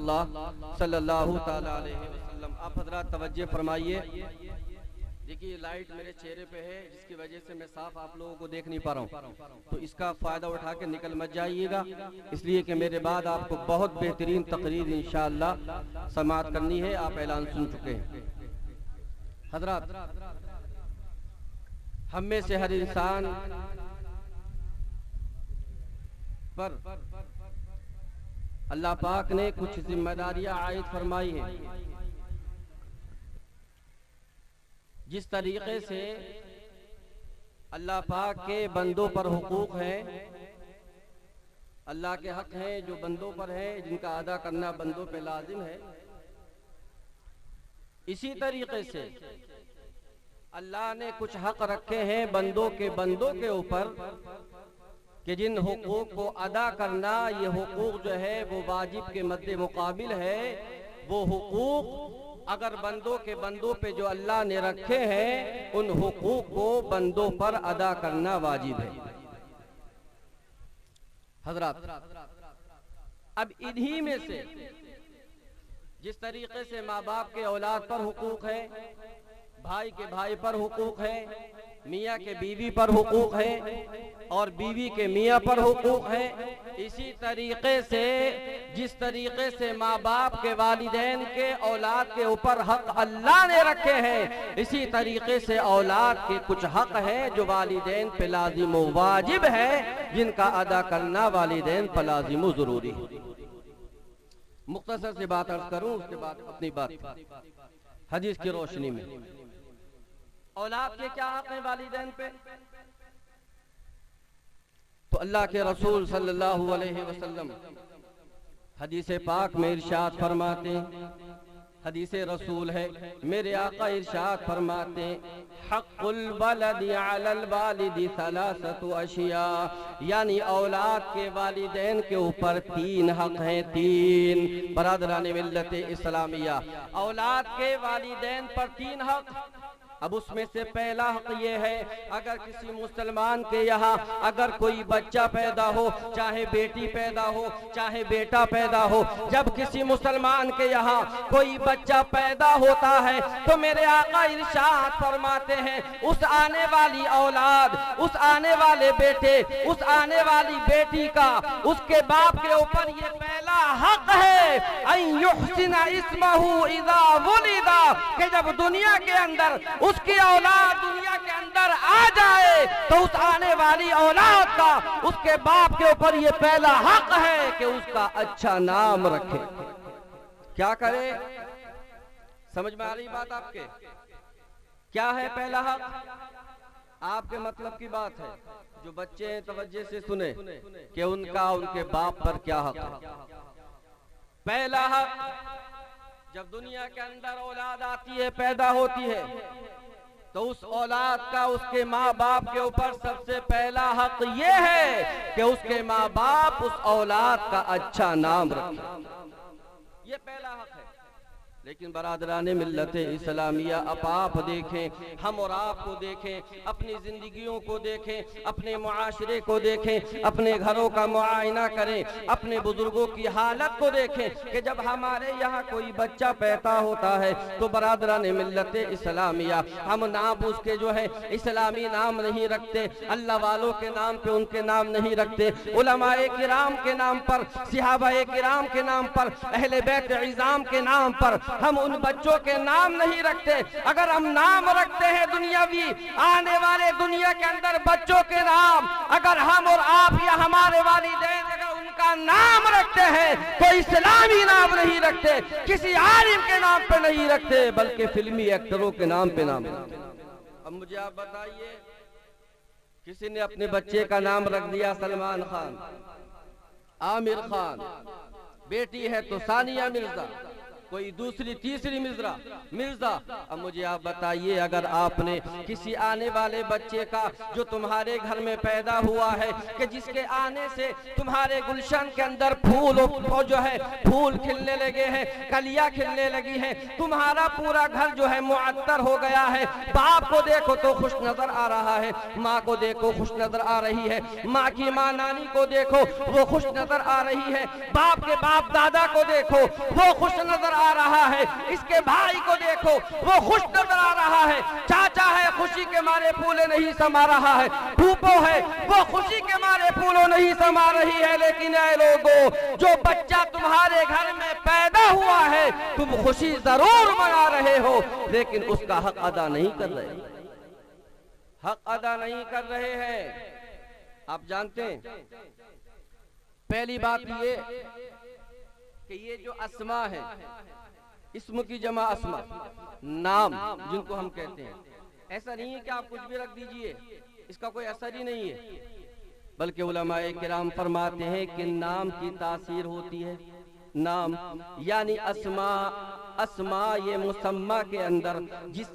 अल्लाह सल्लल्लाहु ताला अलैहि वसल्लम। आप हजरात तवज्जो फरमाइए। देखिए लाइट मेरे चेहरे पे है जिसकी वजह से मैं साफ आप लोगों को देख नहीं पा रहा हूँ, तो इसका फ़ायदा उठा के निकल मत जाइएगा, इसलिए कि मेरे बाद आपको बहुत बेहतरीन तकरीर इंशाअल्लाह समाअत करनी है। आप ऐलान सुन चुके हैं। हजरात, हम में से हर इंसान पर अल्लाह पाक ने कुछ जिम्मेदारियां आयद फरमाई हैं। जिस तरीके से अल्लाह पाक के बंदों पर हुकूक है, अल्लाह के हक हैं जो बंदों पर है, जिनका अदा करना बंदों पे लाजिम है, इसी तरीके से अल्लाह ने कुछ हक रखे हैं बंदों के ऊपर कि जिन हुकूक को अदा करना, ये हुकूक जो है वो वाजिब के मद्दे मुकाबिल है। वो हुकूक अगर बंदों पे जो अल्लाह ने रखे हैं, उन हुकूक को बंदों पर अदा करना वाजिब है। हजरात, अब इन्हीं में से जिस तरीके से माँ बाप के औलाद पर हुकूक है, भाई के भाई पर हुकूक है, मियाँ के बीवी पर हुकूक है और बीवी के मियाँ पर हुकूक है, इसी तरीके से जिस तरीके से माँ बाप के वालिदैन के औलाद के ऊपर हक अल्लाह ने रखे हैं, इसी तरीके से औलाद के कुछ हक हैं जो वालिदैन पे लाजिम व वाजिब है, जिनका अदा करना वालिदैन पर लाजिम व जरूरी है। मुख्तसर से बात अर्ज करूं, उसके बाद अपनी बात हदीस की रोशनी में। औलाद के क्या हक हैं वालिदैन पे? तो अल्लाह के रसूल सल्लल्लाहु अलैहि वसल्लम हदीस पाक में इरशाद फरमाते, हदीस रसूल है, मेरे आका इरशाद फरमाते, हक़्क़ुल वलदी अलल वालिदी सलासतु अशिया, यानी औलाद के वालिदैन के ऊपर तीन हक हैं। तीन बरादरान मिल्लत इस्लामिया, औलाद के वालिदैन पर तीन हक। अब उसमें से पहला हक ये है, अगर किसी मुसलमान के यहाँ अगर कोई बच्चा पैदा हो, चाहे बेटी पैदा हो चाहे बेटा पैदा हो, जब किसी मुसलमान के यहाँ कोई बच्चा पैदा होता है तो मेरे आका इरशाद फरमाते हैं, उस आने वाली औलाद, उस आने वाले बेटे, उस आने वाली बेटी का उसके बाप के ऊपर ये पहला हक है, अन युहसिना इस्महु इज़ा वुलिदा, कि जब दुनिया के अंदर उसकी औलाद दुनिया के अंदर आ जाए तो उस आने वाली औलाद का उसके बाप के ऊपर ये पहला हक है कि उसका अच्छा नाम रखे। क्या करे? समझ में आ रही बात आपके? क्या है पहला हक? आपके मतलब की बात है। जो बच्चे हैं तवज्जो से सुने कि उनका उनके बाप पर क्या हक है। पहला हक, जब दुनिया के अंदर औलाद आती है, पैदा होती है, तो उस औलाद का उसके माँ बाप के ऊपर सबसे पहला हक ये है कि उसके माँ बाप उस औलाद का अच्छा नाम रखें। ये पहला हक है। लेकिन बरादरान मिल्लत इस्लामिया, अब आप देखें, हम और आप को देखें, अपनी जिंदगियों को देखें, अपने मुआशरे को देखें, अपने घरों का मुआयना करें, अपने बुजुर्गों की हालत को देखें कि जब हमारे यहाँ कोई बच्चा पैदा होता है तो बरादरान मिल्लत इस्लामिया, हम नाम उसके जो है इस्लामी नाम नहीं रखते, अल्लाह वालों के नाम पे उनके नाम नहीं रखते, उलमाए किराम के नाम पर, सिहाबाए किराम के नाम पर, अहले बैत इज़ाम के नाम पर हम उन बच्चों के नाम नहीं रखते। अगर हम नाम रखते हैं दुनियावी, आने वाले दुनिया के अंदर बच्चों के नाम, अगर हम और आप या हमारे वालिदैन अगर उनका नाम रखते हैं तो इस्लामी नाम नहीं रखते, किसी आलिम के नाम पे नहीं रखते, बल्कि फिल्मी एक्टरों के नाम पे नाम रखते। अब मुझे आप बताइए, किसी ने अपने बच्चे का नाम रख दिया सलमान खान, आमिर खान, बेटी है तो सानिया मिर्जा, कोई दूसरी तीसरी मिर्जा। अब मुझे आप बताइए, अगर आपने किसी आने वाले बच्चे का जो तुम्हारे घर में पैदा हुआ है कि जिसके आने से तुम्हारे गुलशन के अंदर फूल जो है फूल खिलने लगे हैं, कलियां खिलने लगी हैं, तुम्हारा पूरा घर जो है मुअत्तर हो गया है। बाप को देखो तो खुश नजर आ रहा है, माँ को देखो खुश नजर आ रही है, माँ की माँ नानी को देखो वो खुश नजर आ रही है, बाप के बाप दादा को देखो वो खुश नजर आ रहा है, इसके भाई को देखो वो खुश नजर आ रहा है, चाचा है खुशी के मारे फूले नहीं समा रहा है, फूफो है वो खुशी के मारे फूलों नहीं समा रही है। लेकिन ऐ लोगों, जो बच्चा तुम्हारे घर में पैदा हुआ है तुम खुशी जरूर मना रहे हो, लेकिन उसका हक अदा नहीं कर रहे, हक अदा नहीं कर रहे हैं। आप जानते हैं, पहली बात ये कि ये जो अस्मा है, इस्म की जमा अस्मा, नाम जिनको हम कहते हैं, ऐसा नहीं है कि आप कुछ भी रख दीजिए, इसका कोई असर ही नहीं है, बल्कि उलमाए किराम फरमाते हैं कि नाम की तासीर होती है। नाम यानी अस्मा ये मुसम्मा के अंदर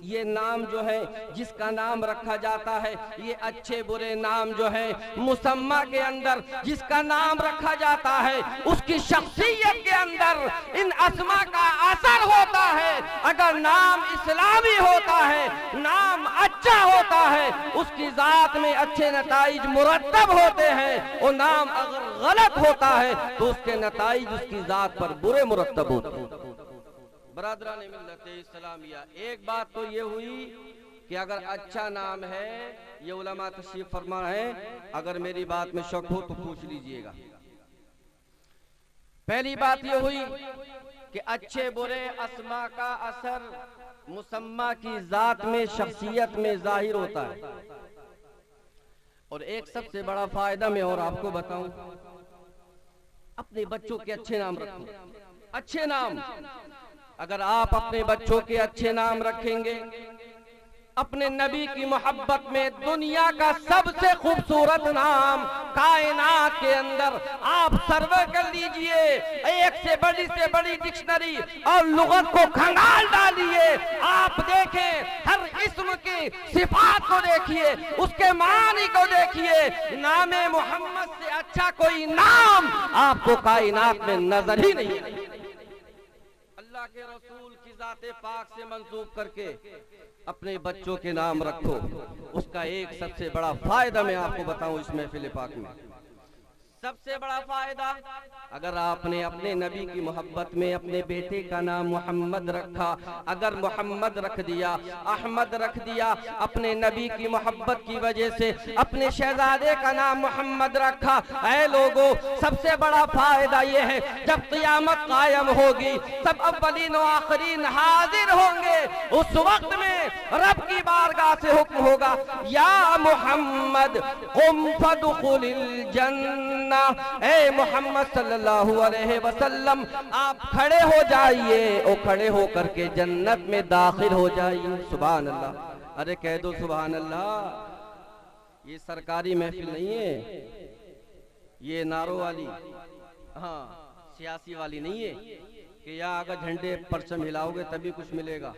ये नाम जो है जिसका नाम रखा जाता है, ये अच्छे बुरे नाम जो है मुसम्मा के अंदर जिसका नाम रखा जाता है, उसकी शख्सियत के अंदर इन अस्मा का असर होता है। अगर नाम इस्लामी होता है, नाम अच्छा होता है, उसकी जात में अच्छे नताइज मुरत्तब होते हैं, और नाम अगर गलत होता है तो उसके नताइज उसकी जात पर बुरे मुरत्तब होते हैं। बरादरान मिल्लत इस्लामिया, एक बात तो ये हुई कि अगर अच्छा नाम है, ये उलमा तशरीफ फरमा है, अगर मेरी बात में शक हो तो पूछ लीजिएगा। पहली बात ये हुई कि अच्छे बुरे अस्मा का असर मुसम्मा की जात में शख्सियत में जाहिर होता है। और एक सबसे बड़ा फायदा मैं और आपको बताऊं, अपने बच्चों के अच्छे नाम रखो, अच्छे नाम। अगर आप अपने बच्चों के अच्छे नाम रखेंगे, अपने नबी की मोहब्बत में दुनिया का सबसे खूबसूरत नाम कायनात के अंदर आप सर्वे कर लीजिए, एक से बड़ी डिक्शनरी और लुगत को खंगाल डालिए, आप देखें हर इस्म की सिफात को देखिए, उसके मानी को देखिए, नामे मोहम्मद से अच्छा कोई नाम आपको कायनात में नजर ही नहीं है। अल्लाह के रसूल की जाते पाक से मंसूब करके अपने बच्चों के नाम रखो। उसका एक सबसे बड़ा फायदा मैं आपको बताऊं इस महफिल पाक में, सबसे बड़ा फायदा, अगर आपने अपने नबी की मोहब्बत में अपने बेटे का नाम मोहम्मद रखा, अगर मोहम्मद रख दिया, अहमद रख दिया, अपने नबी की मोहब्बत की वजह से अपने शहजादे का नाम मोहम्मद रखा, ऐ लोगों, सबसे बड़ा फायदा ये है, जब क़यामत कायम होगी, सब अव्वलीन व आखिरीन हाजिर होंगे, उस वक्त में रब की बारगाह से हुक्म होगा, या मोहम्मद कुम फदखुलिल जन्नह, ए मोहम्मद सल्लल्लाहु अलैहि वसल्लम आप खड़े हो जाइए और खड़े होकर के जन्नत में दाखिल हो जाइए। सुभान अल्लाह, अरे कह दो सुभान अल्लाह। ये सरकारी महफिल नहीं है, ये नारों वाली, हाँ सियासी वाली नहीं है कि यहाँ अगर झंडे परचम हिलाओगे तभी कुछ मिलेगा।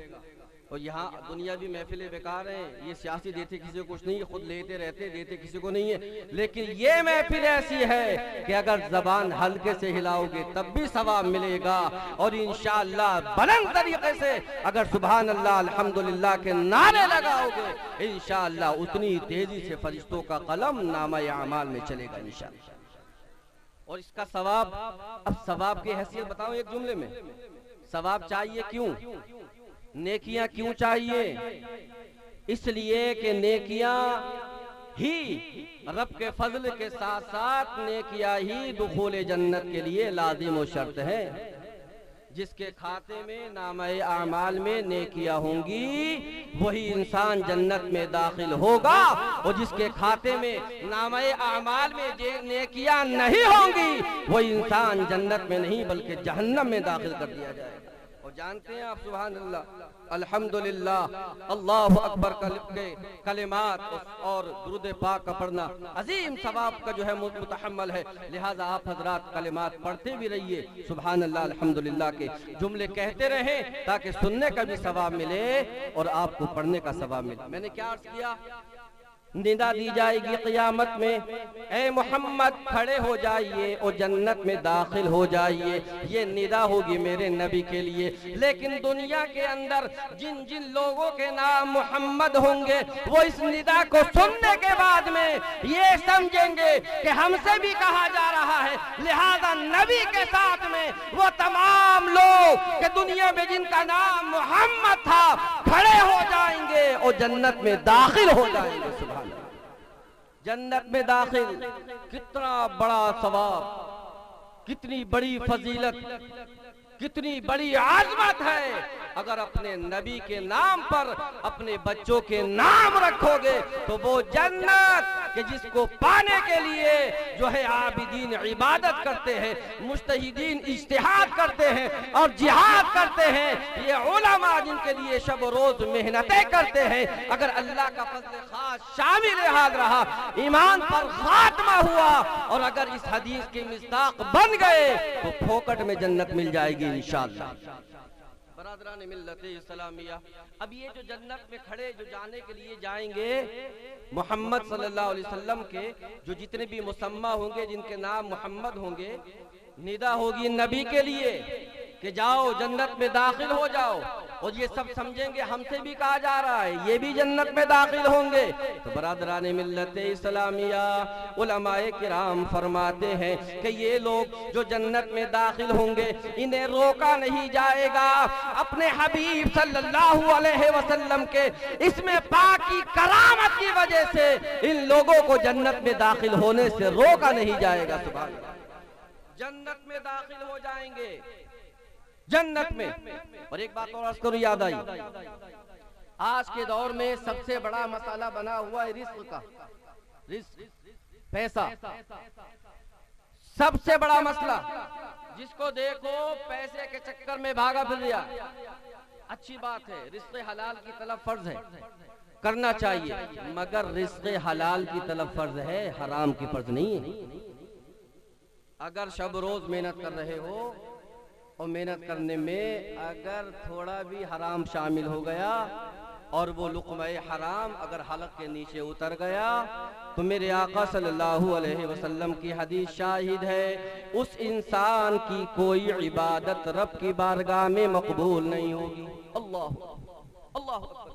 और यहाँ दुनियावी महफिलें बेकार हैं, ये सियासी देते किसी को कुछ नहीं है, खुद लेते रहते, देते किसी को नहीं है। लेकिन ये महफिल ऐसी है कि अगर जबान हल्के से हिलाओगे तब भी सवाब मिलेगा, और इंशाअल्लाह बुलंद तरीके से अगर सुभान अल्लाह अल्हम्दुलिल्लाह के नारे लगाओगे, इंशाअल्लाह उतनी तेजी से फरिश्तों का कलम नामा अमाल में चलेगा इंशाअल्लाह। और इसका सवाब, अब सवाब की हैसियत बताओ एक जुमले में। सवाब चाहिए क्यों, नेकियां क्यों चाहिए? इसलिए कि नेकियां ही रब के फजल के साथ साथ नेकियां ही दुखूल जन्नत के लिए लाजिम व शर्त है। जिसके खाते में नामे आमाल में नेकियां होंगी वही इंसान जन्नत में दाखिल होगा, और जिसके खाते में नामे आमाल में नेकियां नहीं होंगी वही इंसान जन्नत में नहीं बल्कि जहन्नम में दाखिल कर दिया जाएगा। और जानते हैं आप, सुभान अल्लाह, अल्हम्दुलिल्लाह, अल्लाहु अकबर के कलिमात और दुरूद पाक का पढ़ना अजीम सवाब का जो है मुतहम्मल है। लिहाजा आप हजरात कलिमात पढ़ते भी रहिए, सुभान अल्लाह अल्हम्दुलिल्लाह के जुमले कहते रहें, ताकि सुनने का भी सवाब मिले और आपको पढ़ने का सवाब मिले। मैंने क्या अर्ज किया, निदा दी जाएगी क़यामत में, ए मोहम्मद खड़े हो जाइए और जन्नत में दाखिल हो जाइए, ये निदा होगी मेरे नबी के लिए। लेकिन दुनिया के अंदर जिन जिन लोगों के नाम मोहम्मद होंगे, वो इस निदा को सुनने के बाद में ये समझेंगे कि हमसे भी कहा जा रहा है, लिहाजा नबी के साथ में वो तमाम लोग के दुनिया में जिनका नाम मोहम्मद था खड़े हो जाएंगे और जन्नत में दाखिल हो जाएंगे। सुभान जन्नत में दाखिल, कितना बड़ा सवाब, कितनी बड़ी फजीलत, कितनी बड़ी आजमत है। अगर अपने नबी के नाम पर अपने बच्चों के नाम रखोगे तो वो जन्नत कि जिसको पाने के लिए जो है आबिदीन इबादत करते हैं, मुज्तहिदीन इज्तिहाद करते हैं और जिहाद करते हैं, ये उलमा जिनके लिए शब रोज मेहनतें करते हैं, अगर अल्लाह का फज़ल खास शामिल हाल रहा, ईमान पर खात्मा हुआ और अगर इस हदीस के मिस्दाक बन गए तो फोकट में जन्नत मिल जाएगी इंशाअल्लाह। बरादरान मिल्लत इस्लामिया, अब ये जो जन्नत में खड़े जो जाने के लिए जाएंगे, मोहम्मद सल्लल्लाहु अलैहि वसल्लम के जो जितने भी मुसम्मा होंगे, जिनके नाम मोहम्मद होंगे, निदा होगी नबी के लिए कि जाओ जन्नत में दाखिल हो जाओ, और ये सब समझेंगे हमसे भी कहा जा रहा है, ये भी जन्नत में दाखिल होंगे। तो बरादरान मिल्लत इस्लामिया, उलमाए किराम फरमाते हैं कि ये लोग जो जन्नत में दाखिल होंगे, इन्हें रोका नहीं जाएगा। अपने हबीब सल्लल्लाहु अलैहि वसल्लम के इसमें पाकी करामत की वजह से इन लोगों को जन्नत में दाखिल होने से रोका नहीं जाएगा। सुभान अल्लाह, जन्नत में दाखिल हो जाएंगे, जन्नत में। और एक बात और अर्ज करूं, याद आई, आज के दौर में सबसे बड़ा मसाला बना हुआ है रिस्क का, रिस्क, पैसा, सबसे बड़ा मसला। जिसको देखो पैसे के चक्कर में भागा फिर रहा। अच्छी बात है, रिस्क हलाल की तलब फर्ज है, करना चाहिए, मगर रिस्क हलाल की तलब फर्ज है, हराम की फर्ज नहीं है। अगर शब रोज मेहनत कर रहे हो और मेहनत करने में अगर थोड़ा भी हराम शामिल हो गया और वो लुक़्मा हराम अगर हलक के नीचे उतर गया, तो मेरे आका सल्लल्लाहु अलैहि वसल्लम की हदीस शाहिद है, उस इंसान की कोई इबादत रब की बारगाह में मकबूल नहीं होगी। अल्लाह अल्लाह।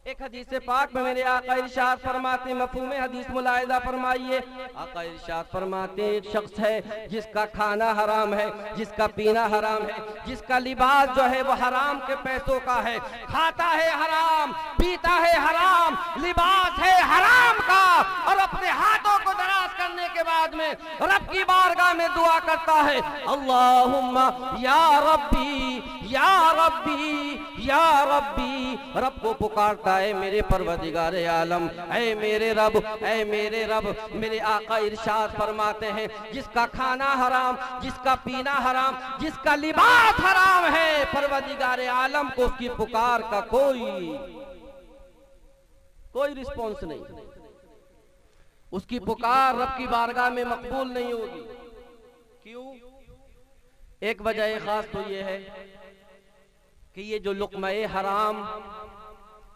एक हदीस पाक में मेरे आका इरशाद फरमाते, मफ़हूम हदीस मुलाहिज़ा फरमाइए, आका इरशाद फरमाते, एक शख्स है जिसका खाना हराम है, जिसका पीना हराम है, जिसका लिबास जो है वो हराम के पैसों का है, खाता है हराम, पीता है हराम, लिबास है हराम का, और अपने हाथों को दराज करने के बाद में रब की बारगाह में दुआ करता है, अल्लाहुम्मा या रब्बी या रब्बी या रब्बी, रब को पुकारता है, मेरे परवदिगारे आलम, ऐ मेरे रब, ऐ मेरे रब। मेरे आका इरशाद फरमाते हैं, जिसका खाना हराम, जिसका पीना हराम, जिसका लिबास हराम है, परवदिगारे आलम को उसकी पुकार का कोई रिस्पॉन्स नहीं, उसकी पुकार रब की बारगाह में मकबूल नहीं होगी। क्यों? एक वजह खास तो ये है कि ये जो लुक़्मा हराम,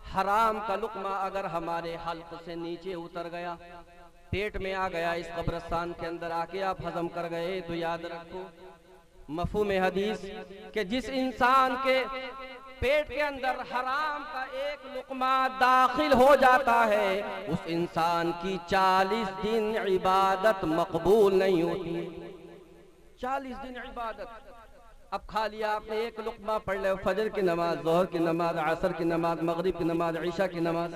हराम का लुक़्मा अगर हमारे हल्क़ से नीचे उतर गया, पेट में आ गया, इस कब्रिस्तान के अंदर आके आप हजम कर गए, तो याद रखो मफ़हूम हदीस कि जिस इंसान के पेट के अंदर हराम का एक लुक़्मा दाखिल हो जाता है, उस इंसान की 40 दिन इबादत मकबूल नहीं होती। 40 दिन इबादत। अब खा लिया आपने, एक लुक़्मा पढ़ ले, फजर की नमाज, ज़ोहर की नमाज, असर की नमाज, मगरिब की नमाज, ईशा की नमाज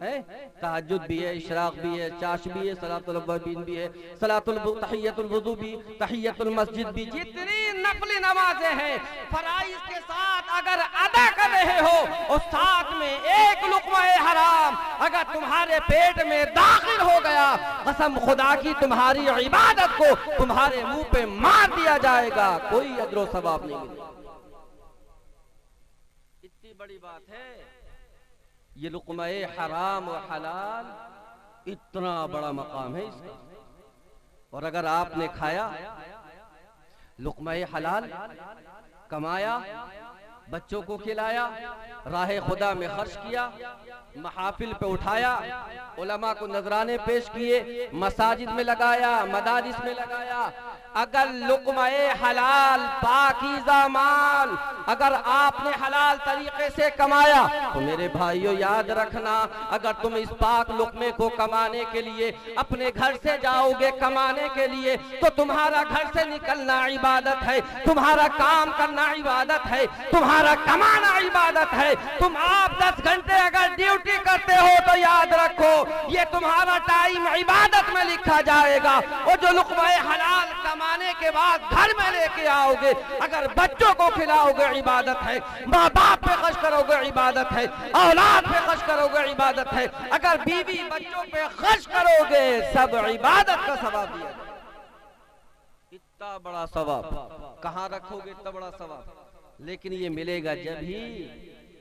है, तहज्जुद भी है, इशराक भी है, चाश भी है, सलातुल अव्वाबीन भी है, तहियतुल वुज़ू भी, तहियतुल मस्जिद भी, जितनी नफली नमाजें हैं फराइज़ के साथ अगर अदा कर रहे हो और साथ में एक लुक़्मा हराम अगर तुम्हारे पेट में दाखिल हो गया, कसम खुदा की तुम्हारी इबादत को तुम्हारे मुंह पे मार दिया जाएगा, कोई अजर सवाब नहीं मिलेगा। कितनी बड़ी बात है ये लुक़्मा-ए हराम और हलाल, इतना बड़ा मकाम है इसका। और अगर आपने खाया लुक़्मा-ए हलाल, कमाया, बच्चों को खिलाया, राह खुदा में खर्च किया, महाफिल पे उठाया, उलमा को नजराने पेश किए, मसाजिद में लगाया, मदारिस में लगाया, अगर लुक़्मा-ए हलाल पाकीज़ा माल अगर आपने हलाल तरीके से कमाया तो मेरे भाइयों याद रखना, अगर तुम इस पाक लुक़्मे को कमाने के लिए अपने घर से जाओगे कमाने के लिए, तो तुम्हारा घर से निकलना इबादत है, तुम्हारा काम करना इबादत है, तुम्हारा कमाना इबादत है। तुम आप 10 घंटे अगर ड्यूटी करते हो तो याद रखो ये तुम्हारा टाइम इबादत में लिखा जाएगा। और जो लुक़्मा-ए हलाल कमाने के बाद घर में लेके आओगे, अगर बच्चों को खिलाओगे इबादत है, माँ बाप पे खर्च करोगे इबादत है, औलाद पे खर्च करोगे इबादत है, अगर बीवी बच्चों पे खर्च करोगे सब इबादत का सवाब दिया। इतना बड़ा सवाब कहाँ रखोगे, इतना बड़ा सवाब? लेकिन ये मिलेगा जब ही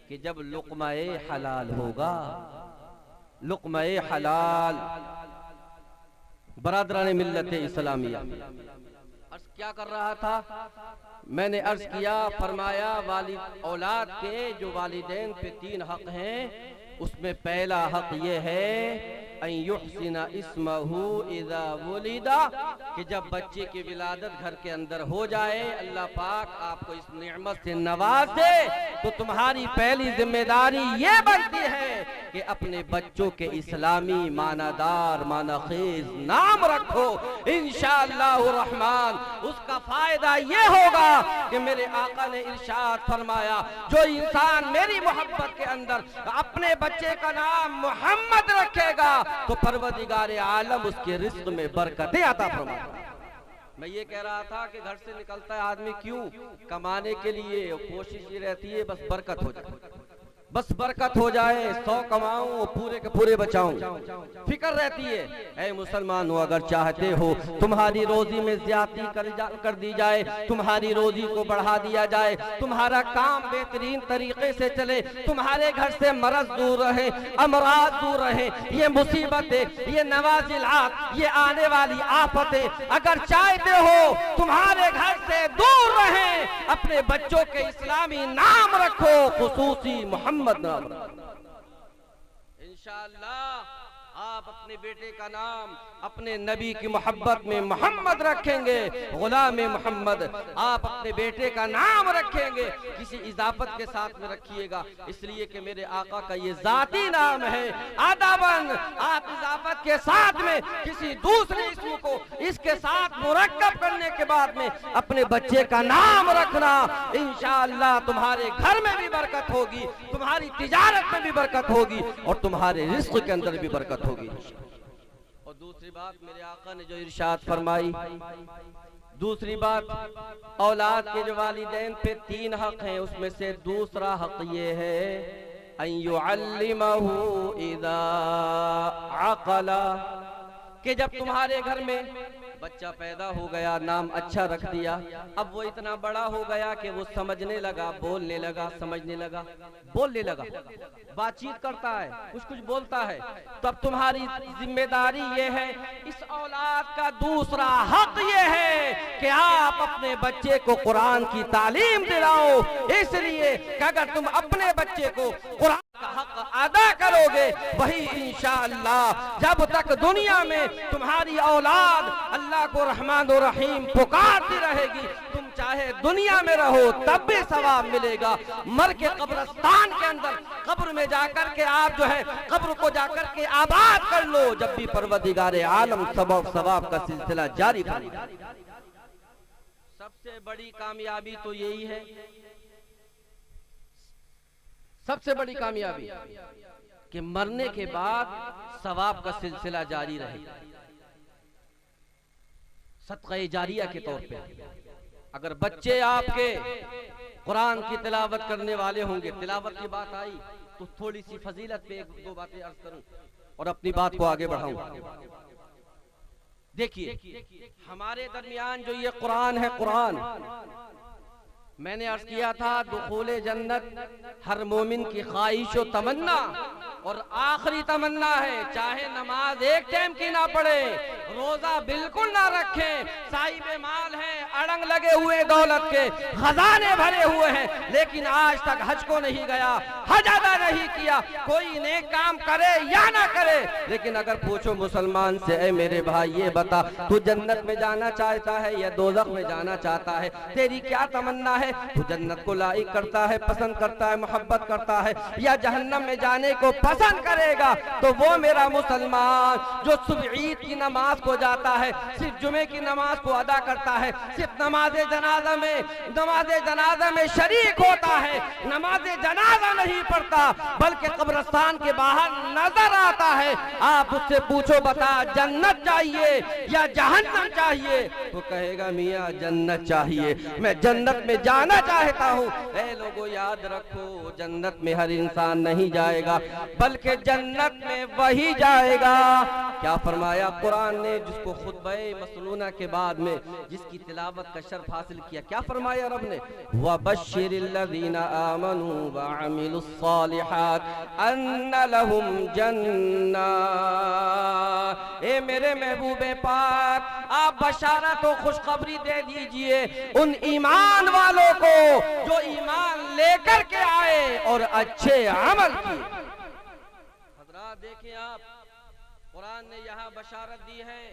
कि जब लुक़्मा-ए हलाल होगा। लुक़्मा-ए हलाल बरादरान मिल्लत इस्लामिया, अर्ज क्या कर रहा था मैंने, अर्ज किया, फरमाया वालिद औलाद के जो वालिदैन पे 3 हक हैं, उसमें पहला हक ये है अन युहसिना इस्महु इज़ा वुलिदा, कि जब बच्चे की विलादत घर के अंदर हो जाए, अल्लाह पाक आपको इस नेमत से नवाजे, तो तुम्हारी पहली जिम्मेदारी ये बनती है कि अपने बच्चों के इस्लामी मानादार मानाखेज नाम रखो। इंशाअल्लाह रहमान उसका फायदा ये होगा कि मेरे आका ने इरशाद फरमाया, जो इंसान मेरी मोहब्बत के अंदर अपने बच्चे का नाम मोहम्मद रखेगा तो परवरदिगार आलम उसके रिज़्क़ में बरकतें अता फरमाएगा। मैं ये कह रहा था कि घर से निकलता है आदमी क्यों? कमाने के लिए। कोशिश ये रहती है बस बरकत हो जाए, बस बरकत हो जाए, 100 कमाऊं पूरे के पूरे बचाऊं, फिक्र रहती है। ऐ मुसलमान हो, अगर चाहते हो तुम्हारी रोजी में ज्यादती कर दी जाए, तुम्हारी रोजी को बढ़ा दिया जाए, तुम्हारा काम बेहतरीन तरीके से चले, तुम्हारे घर से मरज दूर रहे, अमराज दूर रहे, ये मुसीबतें, ये नवाजिलात, ये आने वाली आफतें अगर चाहते हो तुम्हारे घर से दूर रहे, अपने बच्चों के इस्लामी नाम रखो, खुसूसी मोहम्मद नाम। इंशाअल्लाह आप अपने बेटे का नाम अपने नबी की मोहब्बत में मोहम्मद रखेंगे, गुलाम मोहम्मद। आप अपने बेटे का नाम रखेंगे, किसी इजाफत के साथ में रखिएगा, इसलिए कि मेरे आका का ये जाती नाम है। आदाबन आप इजाफत के साथ में किसी दूसरे इसम को इसके साथ मुरक्कब करने के बाद में अपने बच्चे का नाम रखना। इंशाअल्लाह तुम्हारे घर में भी बरकत होगी, तुम्हारी तिजारत में भी बरकत होगी और तुम्हारे रिज़्क़ के अंदर भी बरकत होगी। और दूसरी बात मेरे आका ने जो इरशाद फरमाई, दूसरी बात औलाद के जो वालिदैन पे 3 हक हैं, उसमें से दूसरा हक ये है अन युअल्लिमहु इज़ा अक़ला, कि जब तुम्हारे घर में बच्चा पैदा हो गया, नाम अच्छा रख दिया, अब वो इतना बड़ा हो गया कि वो समझने लगा, बोलने लगा, समझने लगा, बोलने लगा, बातचीत करता है, कुछ कुछ बोलता है, तब तुम्हारी जिम्मेदारी ये है, इस औलाद का दूसरा हक ये है कि आप अपने बच्चे को कुरान की तालीम दिलाओ। इसलिए कि अगर तुम अपने बच्चे को कुरान का हक अदा करोगे, वही इंशाअल्लाह जब तक दुनिया में तुम्हारी औलाद अल्लाह को रहमान और रहीम पुकारती रहेगी, तुम चाहे दुनिया में रहो तब भी सवाब मिलेगा। मर के कब्रिस्तान के अंदर कब्र में जाकर के आप जो है कब्र को जाकर के आबाद कर लो, जब भी परवरदिगार आलम सवाब का सिलसिला जारी रहेगा। सबसे बड़ी कामयाबी तो यही है, सबसे बड़ी कामयाबी कि मरने के बाद सवाब का सिलसिला जारी रहे, सदक़े जारिया के तौर पे। अगर बच्चे आपके कुरान की तिलावत करने वाले होंगे, तिलावत की बात आई तो थोड़ी सी फजीलत पे 1-2 बातें अर्ज करूं और अपनी बात को आगे बढ़ाऊं। देखिए हमारे दरमियान जो ये कुरान है, कुरान मैंने अर्ज किया था दुखूले जन्नत हर मोमिन की ख्वाहिश और तमन्ना और आखिरी तमन्ना है। चाहे नमाज एक टाइम की ना पढ़े, रोजा बिल्कुल ना रखें, साहिबे माल है, अड़ंग लगे हुए दौलत के, खजाने भरे हुए हैं, लेकिन आज तक हज को नहीं गया, हज अदा नहीं किया, कोई नेक काम करे या ना करे। लेकिन अगर पूछो मुसलमान से, ऐ मेरे भाई ये बता, तू जन्नत में जाना चाहता है या दोज़ख में जाना चाहता है? तेरी क्या तमन्ना है? तू जन्नत को लाइक करता है, पसंद करता है, मोहब्बत करता है, या जहन्नम में जाने को पसंद करेगा? तो वो मेरा मुसलमान जो सुबह ईद की नमाज को जाता है, सिर्फ जुमे की नमाज को अदा करता है, सिर्फ नमाज जनाजा में शरीक होता है, नमाज जनाजा नहीं पढ़ता, बल्कि कब्रिस्तान के बाहर नजर आता है। आप उससे पूछो, बता जन्नत चाहिए या जहन्नम चाहिए? तो कहेगा मियाँ जन्नत चाहिए, मैं जन्नत में जाना चाहता हूँ। ऐ लोगों याद रखो, जन्नत में हर इंसान नहीं जाएगा, बल्कि जन्नत में वही जाएगा। क्या फरमाया कुरान ने, जिसको खुतबे मसनूना के बाद में जिसकी तिलावत का शर्फ हासिल किया, क्या फरमाया रब ने? वबश्शिरिल्लज़ीना आमनू व अमिलुस्सालिहात अन्ना लहुम जन्नत। ए मेरे महबूबे पाक, आप बशारत और खुशखबरी दे दीजिए उन ईमान वालों को जो ईमान लेकर के आए और अच्छे अमल किए। हज़रात देखें आप, कुरान ने यहाँ बशारत दी है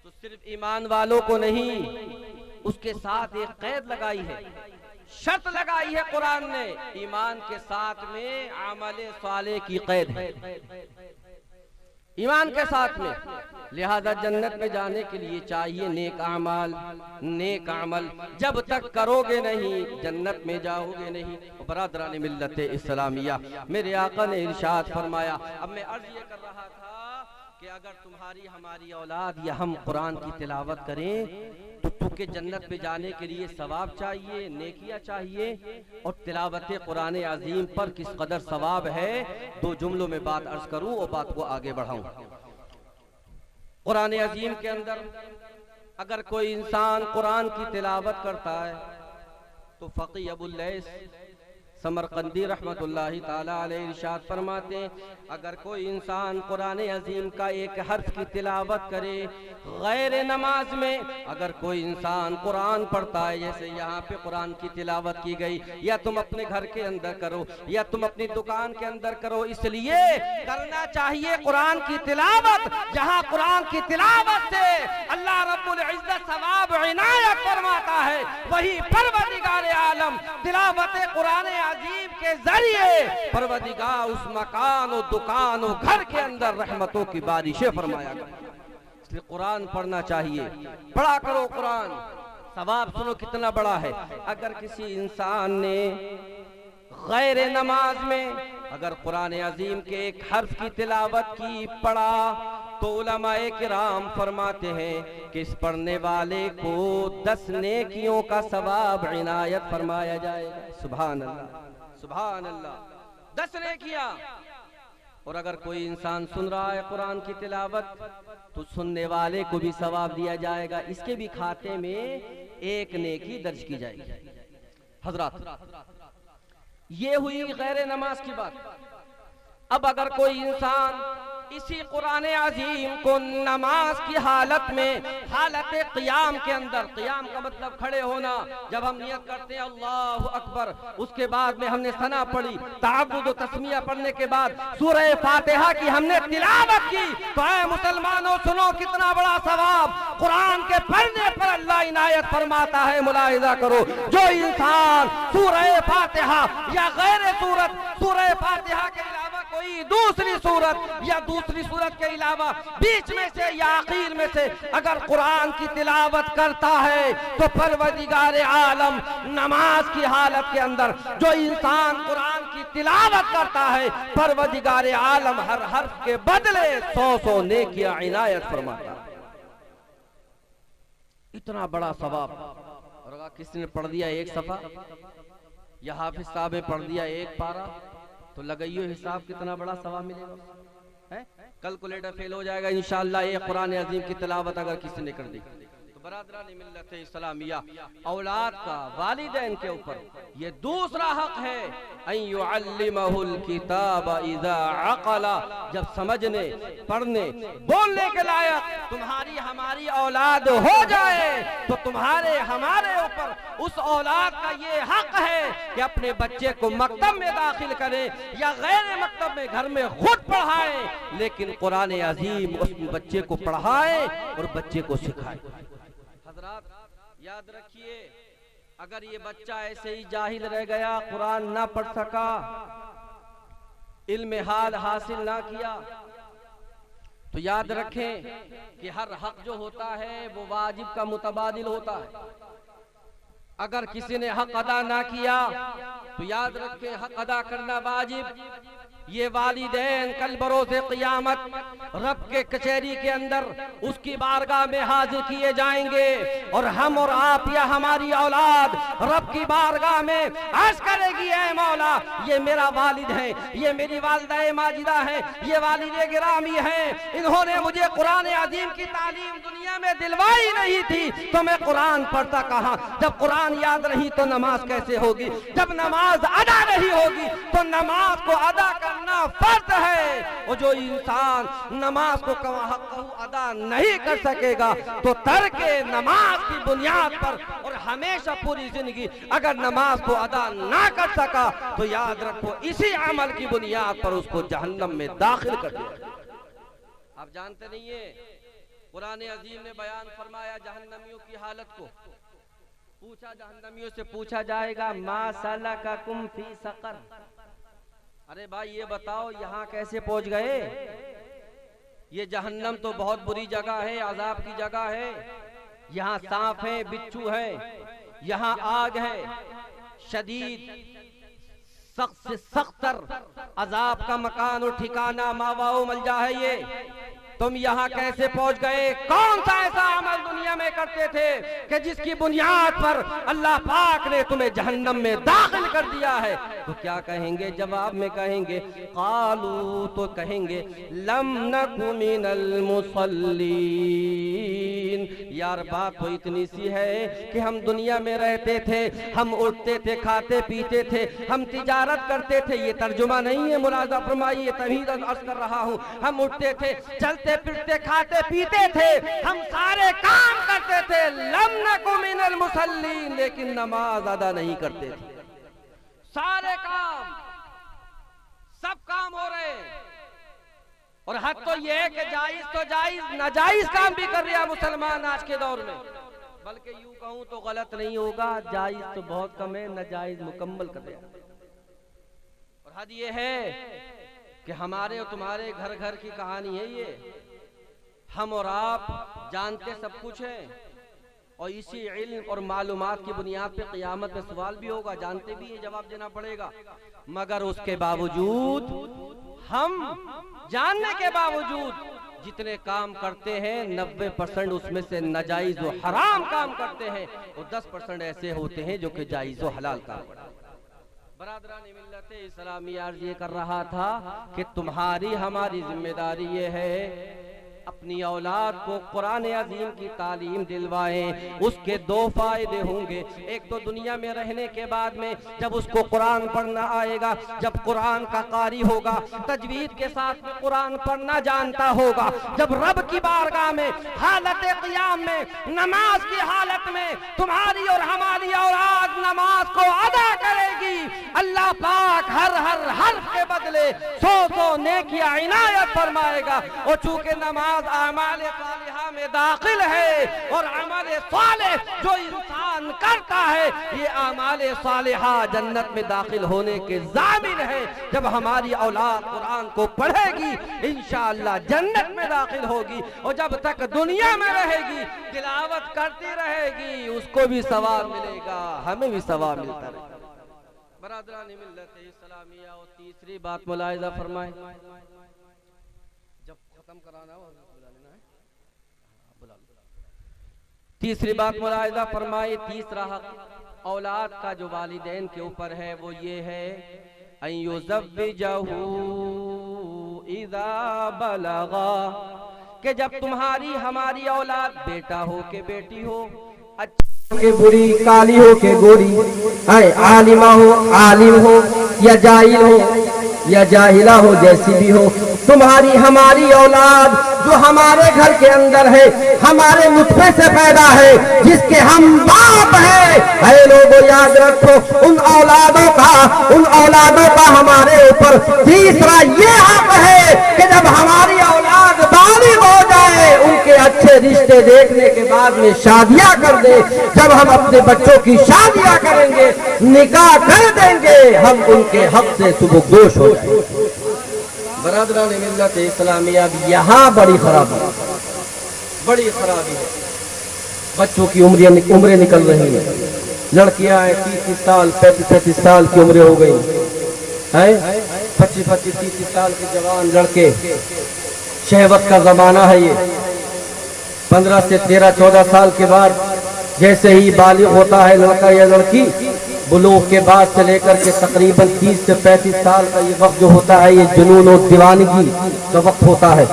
तो सिर्फ ईमान वालों को नहीं, उसके साथ एक कैद लगाई है, शर्त लगाई है कुरान ने, ईमान के साथ में अमल साले की कैद है, ईमान के साथ में। लिहाजा जन्नत में जाने के लिए चाहिए नेक अमाल, नेक अमल जब तक करोगे नहीं जन्नत में जाओगे नहीं। बरादरान मिल्लत इस्लामिया, मेरे आका ने इरशाद फरमाया। अब मैं अर्ज ये कर रहा था कि अगर तुम्हारी हमारी औलाद या हम कुरान की तिलावत करें तो तुके जन्नत में जाने के लिए सवाब चाहिए, नेकियां चाहिए। और तिलावत कुरान अजीम पर किस कदर सवाब है, दो जुमलों में बात अर्ज करूं और बात को आगे बढ़ाऊं। कुरान अजीम के अंदर अगर कोई इंसान कुरान की तिलावत करता है तो फ़क़ी अबुल लैस समरकंदी रहमतुल्लाहि ताला अलैहि इरशाद फरमाते, अगर कोई इंसान कुरान अजीम का एक हर्फ की तिलावत करे गैर नमाज में, अगर कोई इंसान कुरान पढ़ता है, जैसे यहाँ पे कुरान की तिलावत की गई, या तुम अपने घर के अंदर करो या तुम अपनी दुकान के अंदर करो, इसलिए करना चाहिए कुरान की तिलावत। जहाँ कुरान की तिलावत से अल्लाह रब्बुल इज्जत सवाब इनायत फरमाता है, वही परवरदिगार आलम तिलावत कुरान अजीम के जरिए परवरदिगार उस मकान और दुकान और घर के अंदर रहमतों की बारिशें फरमाया करता है। इसलिए कुरान पढ़ना चाहिए, पढ़ा करो कुरान, सवाब सुनो कितना बड़ा है। अगर किसी इंसान ने गैर नमाज में अगर कुरान अजीम के एक हर्फ की तिलावत की, पढ़ा, तो उलमाए किराम फरमाते हैं कि इस पढ़ने वाले को 10 नेकियों का सवाब इनायत फरमाया जाएगा। सुभान अल्लाह, सुभान अल्लाह, 10 नेकियां। और अगर कोई इंसान सुन रहा है कुरान की तिलावत तो सुनने वाले को भी सवाब दिया जाएगा, इसके भी खाते में एक नेकी दर्ज की जाएगी। हजरात, ये हुई गैर नमाज की बात। अब अगर कोई इंसान इसी कुरान अजीम को नमाज की हालत में, हालत क़ियाम के अंदर, क़ियाम का मतलब खड़े होना, जब हम नियत करते हैं अल्लाहु अकबर, उसके बाद में हमने सना पढ़ी, तअव्वुद व तस्मिया पढ़ने के बाद सूरह फातिहा की हमने तिलावत की, तो ऐ मुसलमानों सुनो कितना बड़ा सवाब कुरान के पढ़ने पर अल्लाह इनायत फरमाता है। मुलाहिजा करो, जो इंसान सूरह फातिहा या गैर सूरत, सूरह फातिहा के अलावा कोई दूसरी सूरत या दूसरी सूरत के अलावा बीच में से या आखिर में से अगर कुरान की तिलावत करता है तो परवरदिगार आलम नमाज की हालत के अंदर जो इंसान कुरान की तिलावत करता है, परवरदिगार आलम हर हर्फ के बदले 100 नेकियां इनायत फरमाता है। इतना बड़ा सवाब। और अगर किसी ने पढ़ दिया एक सफा या हाफिज साहब ने पढ़ दिया एक पारा, तो लगाइयो हिसाब कितना बड़ा सवाब मिलेगा, है? कैलकुलेटर फेल हो जाएगा इंशाअल्लाह। ये कुरान अजीम की तिलावत अगर किसी ने कर दी तो बरादरान मिल्लत इस्लामिया, औलाद का वालिदैन के ऊपर ये दूसरा हक है, अय्युअल्लिमहुल किताब इज़ा अक़ला, जब समझने पढ़ने बोलने के लायक तुम्हारी हमारी औलाद हो जाए तो तुम्हारे हमारे ऊपर उस औलाद का ये हक है कि अपने बच्चे को मकतब में दाखिल करे या गैर मकतब में घर में खुद पढ़ाए, लेकिन कुरान अजीम उस बच्चे को पढ़ाए और बच्चे को सिखाए। हजरात याद रखिए, अगर ये बच्चा ऐसे ही जाहिल रह गया, कुरान ना पढ़ सका, इल्म हाल हासिल ना किया, तो याद रखें कि हर हक जो होता है वो वाजिब का मुतबादिल होता है। अगर किसी ने हक अदा ना किया तो याद रखें हक अदा करना वाजिब। ये वालिदैन कल बरोज़े क़ियामत रब के कचहरी के अंदर उसकी बारगाह में हाजिर किए जाएंगे और हम और आप या हमारी औलाद रब की बारगाह में अर्ज़ करेगी, ऐ मौला ये मेरा वालिद है, ये मेरी वालिदा माजिदा है, ये वालिद गिरामी है, इन्होंने मुझे कुरान अजीम की तालीम दुनिया में दिलवाई नहीं थी तो मैं कुरान पढ़ता कहाँ। जब कुरान याद नहीं तो नमाज कैसे होगी, जब नमाज अदा नहीं होगी तो नमाज को अदा करना फर्ज है। और जो इंसान नमाज को अदा नहीं कर सकेगा तो तर्के नमाज की बुनियाद पर और हमेशा पूरी जिंदगी अगर नमाज को अदा ना कर सका तो याद रखो इसी अमल की बुनियाद पर उसको जहन्नम में दाखिल कर दिया। आप जानते नहीं है, कुरान अजीम ने बयान फरमाया जहन्नमियों की हालत को। पूछा जहन्नमियों से पूछा जाएगा, मा सलककुम फी सकर, अरे भाई ये बताओ यहाँ कैसे पहुंच गए। ये जहन्नम तो बहुत बुरी जगह है, अजाब की जगह है, यहाँ सांप है, बिच्छू है, यहाँ आग है, शदीद सख्त से सख्तर अजाब का मकान और ठिकाना मावाओ मलजा है। ये तुम यहाँ कैसे पहुंच गए? कौन सा ऐसा अमल दुनिया में करते थे कि जिसकी बुनियाद पर अल्लाह पाक ने तुम्हें जहन्नम में दाखिल कर दिया है? तो क्या कहेंगे? जवाब में कहेंगे कालू, तो कहेंगे लम नकु मिनल मुसल्लीन। यार बात तो इतनी सी है कि हम दुनिया में रहते थे, हम उठते थे, खाते पीते थे, हम तिजारत करते थे। ये तर्जुमा नहीं है, मुलाजा फरमाइए, तभी अर्ज कर रहा हूँ। हम उठते थे, चलते फिरते, खाते पीते थे, हम सारे काम करते थे, लम नकु मिनल मुसल्लीन, लेकिन नमाज अदा नहीं करते थे। सारे काम, सब काम हो रहे और हद तो ये है कि जायज तो जायज, नाजायज काम भी कर रहा मुसलमान आज के दौर में। बल्कि यूं कहूं तो गलत नहीं होगा, जायज तो बहुत कम है, नाजायज मुकम्मल कर रहा। और हद ये है कि हमारे और तुम्हारे घर घर की कहानी है ये। हम और आप जानते सब कुछ है और इसी इल्म और मालूमात की बुनियाद पे क़यामत में सवाल भी होगा, जानते भी ये जवाब देना पड़ेगा। मगर उसके बावजूद हम जानने के बावजूद जितने काम करते हैं 90% उसमें से नाजायज व हराम काम करते हैं और 10% ऐसे होते हैं जो कि जायज व हलाल काम करते हैं। बरादरान मिल्लत इस्लामी अर्ज ये कर रहा था कि तुम्हारी हमारी जिम्मेदारी ये है अपनी औलाद को कुरान अजीम की तालीम दिलवाएं। उसके दो फायदे होंगे, एक तो दुनिया में रहने के बाद में जब उसको कुरान पढ़ना आएगा, जब कुरान का कारी होगा, तजवीद के साथ में कुरान पढ़ना जानता होगा, जब रब की बारगाह में हालत क़ियाम में नमाज की हालत में तुम्हारी और हमारी औलाद नमाज को अदा करेगी, अल्लाह पाक हर हर हर्फ के बदले 100 नेकियां इनायत फरमाएगा। और चूंकि नमाज आमाले सालिहा में दाखिल है और अमले सालिह जो इंसान करता है ये आमाले सालिहा जन्नत में दाखिल होने के ज़ामिन है। जब हमारी औलाद कुरान को पढ़ेगी इंशाअल्लाह जन्नत में दाखिल होगी और जब तक दुनिया में रहेगी तिलावत करती रहेगी उसको भी सवाब मिलेगा, हमें भी सवाब मिलता रहेगा। बरादरान मिल्लत इस्लामिया, और तीसरी बात मुलाहिजा फरमाए, जब खत्म कराना हो बुला लेना है, बुला लो। तीसरी बात मुलाहिजा फरमाए, तीसरा हक औलाद का जो वालिदैन के ऊपर है वो ये है अय्युज़व्विजहू इज़ा बलगा, कि जब तुम्हारी हमारी औलाद बेटा हो के बेटी हो, के बुरी, काली हो के गोरी, आलिमा हो आलिम हो या जाहिल हो या जाहिला हो, जैसी भी हो, तुम्हारी हमारी औलाद जो हमारे घर के अंदर है, हमारे नुत्फे से पैदा है, जिसके हम बाप है लोगों याद रखो, उन औलादों का हमारे ऊपर तीसरा ये हक है कि जब हमारी औलाद बालिग हो जाए, उनके अच्छे रिश्ते देखने के बाद में शादियां कर दे। जब हम अपने बच्चों की शादियां करेंगे, निकाह कर देंगे, हम उनके हक से सुबुगोश हो जाएंगे। बरादरान मिल्लत इस्लामिया यहाँ बड़ी खराबी है। बच्चों की उम्रें निकल रही है, लड़कियां 30 साल 35 साल की उम्रें हो गई हैं, 25 30 साल के जवान लड़के, शहवत का जमाना है ये। 15 से 13 14 साल के बाद जैसे ही बालिग होता है लड़का या लड़की, बुलूग के बाद से लेकर के तकरीबन 30 से 35 साल का ये वक्त जो होता है, ये जुनून और दीवानगी का वक्त होता है।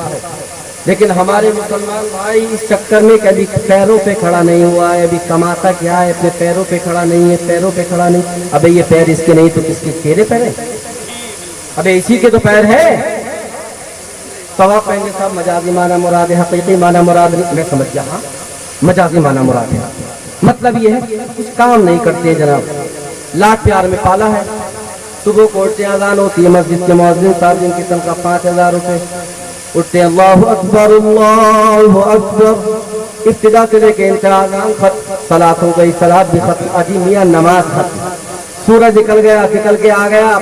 लेकिन हमारे मुसलमान भाई इस चक्कर में कभी पैरों पे खड़ा नहीं हुआ है, अभी कमाता क्या है, अपने पैरों पे खड़ा नहीं है, पैरों पे खड़ा नहीं। अबे ये पैर इसके नहीं तो किसके, तेरे पैर है? अबे इसी के तो पैर है। सवाब कहेंगे साहब मजाजी माना मुराद है, हकीकी माना मुराद नहीं। मैं समझ गया, हाँ मजाजी माना मुराद है, मतलब ये है कुछ काम नहीं करते जनाब, लाड प्यार में पाला है। सुबह को उठते अजान होती है, मस्जिद के मुअज्जिन साहब जिनकी तनख्वाह 5000 रुपए, उठते अल्लाहु अकबर अल्लाहु अकबर, इब्तिदा से लेके इंतजाम खत्म, सलात हो गई, सलात भी खत्म, अजी मियाँ नमाज खत्म, सूरज निकल के आ गया,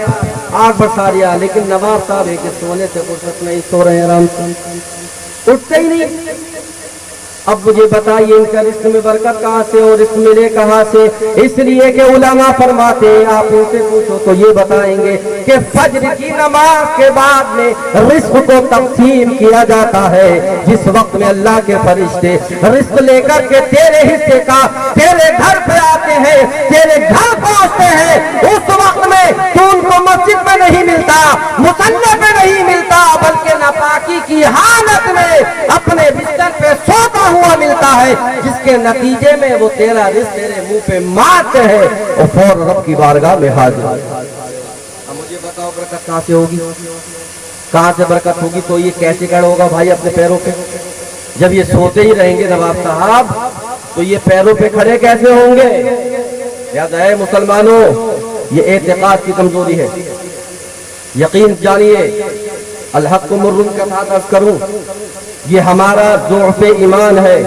आग बरसा दिया, लेकिन नवाब साहब है कि सोने से फुर्सत नहीं, सो रहे हैं आराम से, उठते ही नहीं। अब मुझे बताइए इनका रिस्क में बरकत कहाँ से और रिस्क मिले कहाँ से? इसलिए कि उलमा फरमाते, आप उनसे पूछो तो ये बताएंगे कि फज्र की नमाज के बाद में रिस्क को तकसीम किया जाता है। जिस वक्त में अल्लाह के फरिश्ते रिस्क लेकर के तेरे हिस्से का तेरे घर पे आते हैं, तेरे घर पहुंचते हैं, उस वक्त में तू उनको मस्जिद में नहीं मिलता, मुसल्ले पे नहीं मिलता, बल्कि नापाकी की हालत में अपने बिस्तर पे सोता हुआ मिलता है, जिसके नतीजे में वो तेरा रिस्क तेरे मुंह पे मारते हैं और फौरन रब की बारगाह में हाजिर। अब मुझे बताओ बरकत कहाँ से होगी, कहाँ से बरकत होगी? तो ये कैसे खड़ा होगा भाई अपने पैरों पे? जब ये सोते ही रहेंगे नवाब साहब, तो ये पैरों पे खड़े कैसे होंगे? याद है मुसलमानों, ये एतिकाद की कमजोरी है। यकीन जानिए, अल-हक़ मुर्रुन का साथ अर्ज़ करूं, ये हमारा ज़ुअफ़ ईमान है,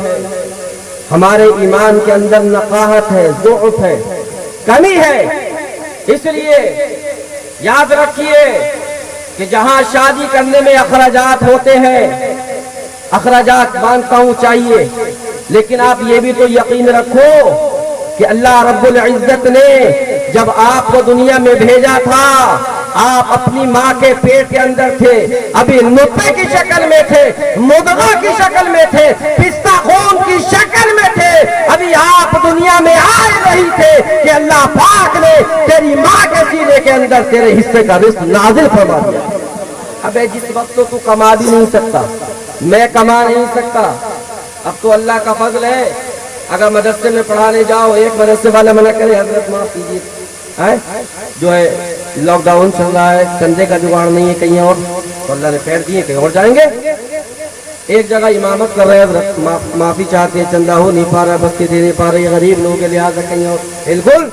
हमारे ईमान के अंदर नक़ाहत है, ज़ुअफ़ है, कमी है। इसलिए याद रखिए कि जहां शादी करने में अखराजात होते हैं, अखराजात मानता हूं चाहिए, लेकिन आप ये भी तो यकीन रखो कि अल्लाह रब्बुल इज्जत ने जब आपको दुनिया में भेजा था, आप अपनी माँ के पेट के अंदर थे, अभी नुत्फे की शक्ल में थे, मुद्गा की शक्ल में थे, पिस्ता खून की शक्ल में थे, अभी आप दुनिया में आए नहीं थे कि अल्लाह पाक ने तेरी माँ के सीने के अंदर तेरे हिस्से का रिस्क नाजिल फरमा दिया। अबे जिस वक्त तो तू कमा भी नहीं सकता, मैं कमा नहीं सकता, अब तो अल्लाह का फजल है। अगर मदरसे में पढ़ाने जाओ, एक मदरसे वाला मना करे, हजरत माफ कीजिए, जो है लॉकडाउन चल रहा है, चंदे का जुगाड़ नहीं है कहीं और, तो अल्लाह ने पैर दिए कहीं और जाएंगे। एक जगह इमामत कर रहे हैं, माफी चाहते हैं, चंदा हो नहीं पा रहा, बस्ती दे नहीं पा रही, गरीब लोगों के लिहाज से कहीं और, बिल्कुल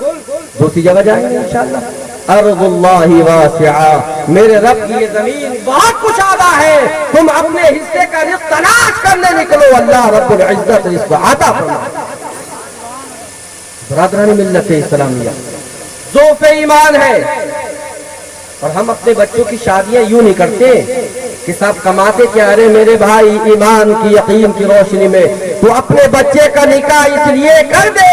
दूसरी जगह जाएंगे इंशाअल्लाह। अर्ज़ुल्लाहि वासिआ, मेरे रब की ये जमीन बहुत कुछ आदा है, तुम अपने हिस्से का रिज़्क़ तलाश करने निकलो, अल्लाह रब्बुल इज्जत रिज़्क़ अता फरमाएगा। बरादरान मिल्लत इस्लामिया ज़ुअफ़ ईमान है, और हम अपने बच्चों की शादियां यूं नहीं करते कि सब कमाते क्या। अरे मेरे भाई, ईमान की यकीन की रोशनी में तू अपने बच्चे का निकाह इसलिए कर दे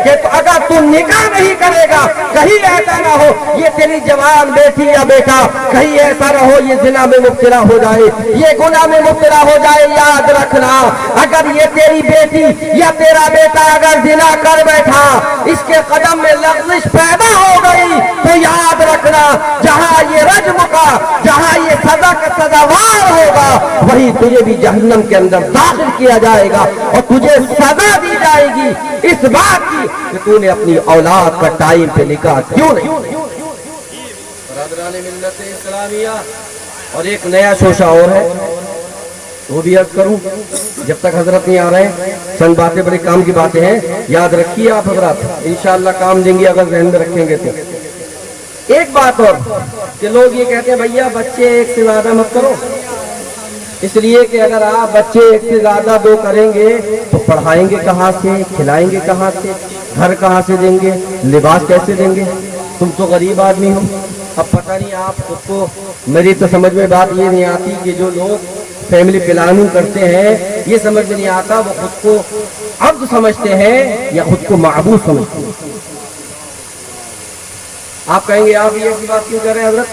कि तो अगर तू निकाह नहीं करेगा, कहीं ऐसा ना हो ये तेरी जवान बेटी या बेटा कहीं ऐसा ना हो ये जिना में मुब्तला हो जाए, ये गुनाह में मुब्तला हो जाए। याद रखना, अगर ये तेरी बेटी या तेरा बेटा अगर जिना कर बैठा, इसके कदम में लग़्ज़िश पैदा हो गई, तो याद रखना समझना, जहां ये रज्म का, जहां ये सजा का सजावार होगा, वही तुझे भी जहन्नम के अंदर दाखिल किया जाएगा और तुझे सजा दी जाएगी इस बात की कि तूने अपनी औलाद का टाइम पे निकाह क्यों नहीं। मिल्लत इस्लामिया। और एक नया शोशा और है, वो भी अर्ज करूं, जब तक हजरत नहीं आ रहे, चंद बातें बड़े काम की बातें हैं, याद रखिए आप हजरत, इंशाअल्लाह काम देंगे अगर ज़हन में रखेंगे तो। एक बात और कि लोग ये कहते हैं भैया बच्चे एक से ज्यादा मत करो, इसलिए कि अगर आप बच्चे एक से ज्यादा दो करेंगे तो पढ़ाएंगे कहाँ से, खिलाएंगे कहाँ से, घर कहाँ से देंगे, लिबास कैसे देंगे। तुम तो गरीब आदमी हो। अब पता नहीं आप खुद को, मेरी तो समझ में बात ये नहीं आती कि जो लोग फैमिली प्लानिंग करते हैं, ये समझ में नहीं आता वो खुद को अब्द समझते हैं या खुद को महबूब समझते हैं। आप कहेंगे आप ये बात क्यों कर रहे हैं हजरत?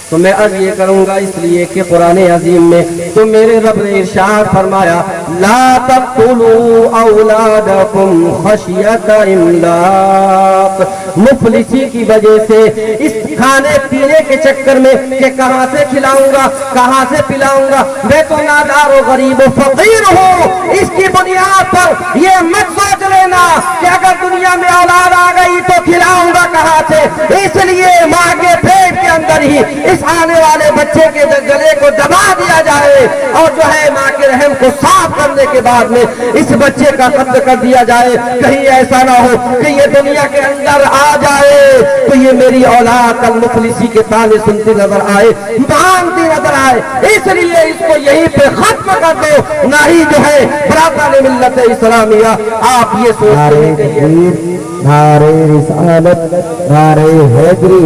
तो मैं अर्ज ये करूंगा इसलिए कि कुरान अजीम में तो मेरे रब ने इरशाद फरमाया, ला तक़तुलू औलादकुम खशियत इमलाक, मुफलिसी की वजह से, इस खाने पीने के चक्कर में कि कहां से खिलाऊंगा, कहां से पिलाऊंगा, मैं तो नादार और गरीब और फकीर हूं, इसकी बुनियाद पर ये मत सोच लेना कि अगर दुनिया में औलाद आ गई तो खिलाऊंगा कहां से। इसलिए माँ के पेट के अंदर ही इस आने वाले बच्चे के गले को दबा दिया जाए और जो है माँ के रहम को साफ करने के बाद में इस बच्चे का कत्ल कर दिया जाए। कहीं ऐसा ना हो कि ये दुनिया के अंदर आ जाए तो ये मेरी औलाद कल मुफलिसी के ताने सुनती नजर आए, मांगती नजर आए। इसलिए इसको यहीं पे खत्म कर दो, ना ही जो है बराबर मिल्लत इस्लामिया। आप ये सोच नारे रिसालत, नारे हैदरी।